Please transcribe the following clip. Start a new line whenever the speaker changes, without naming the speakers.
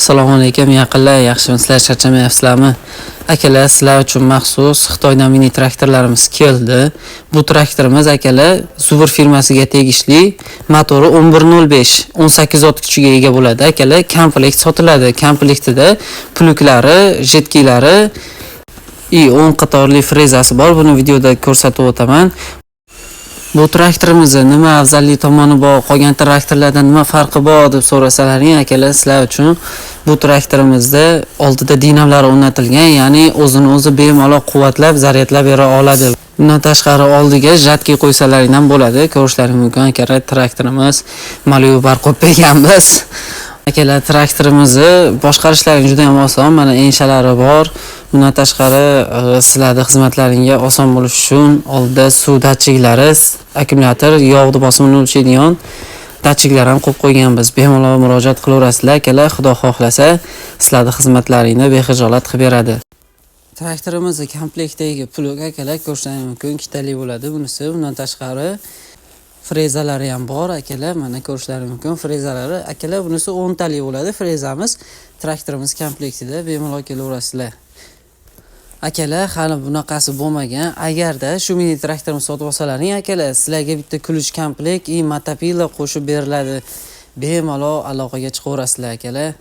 Assalomu alaykum yaqinlar, yaxshimisizlar, charchamayapsizlarmi? Akalar, sizlar uchun maxsus Xitoydan mini traktorlarimiz keldi. Bu traktorimiz akalar Zubur firmasiga tegishli, motori 1105, 18 ot kuchiga ega bo'ladi. Akalar, komplekt sotiladi. Komplektida pluklari, jetkilari, 10 qatorli frezasi bor. Buni videoda ko'rsatib o'taman. Bu traktorimizni nima afzallik tomoni bor, qolgan traktorlardan nima farqi bor deb so'rasalaring, akalar, sizlar uchun bu traktorimizda oldida dinamolari o'rnatilgan, ya'ni o'zini o'zi bemalol quvvatlab, zaryadlab bera oladi. Bundan tashqari oldiga jatki qo'ysalaring ham bo'ladi. Ko'rishlaring mumkin, akalar, traktorimiz malyubar qo'yib berganmiz. Akalar, traktorimizni boshqarishlaring juda ham oson. Mana enshalari bor. Bundan tashqari sizlarning xizmatlaringga oson bo'lishi uchun oldida suv datchiklari, akkumulyator, yog'ni bosimini o'lchaydigan datchiklar ham qo'yib qo'yganmiz. Bemalol murojaat qilaverasizlar, akalar. Xudo xohlasa, sizlarning xizmatlaringni bexijolat qilib beradi. Traktorimizning komplektdagi plug, akalar, ko'rishlaring mumkin, ikkitali bo'ladi bunisi. Bundan tashqari frezalari ham bor, akalar. Mana ko'rishlaring mumkin, frezalari. Akalar, bunisi 10 tali bo'ladi frezamiz. Traktorimiz komplektida bemalol kelaverasizlar. Akalar, hali bunaqasi bo'lmagan. Agarda shu mini traktorni sotib olsalaring, akalar, sizlarga bitta kulush komplekt, motopila qo'shib beriladi. Bemalol aloqaga chiqaverasizlar, akalar.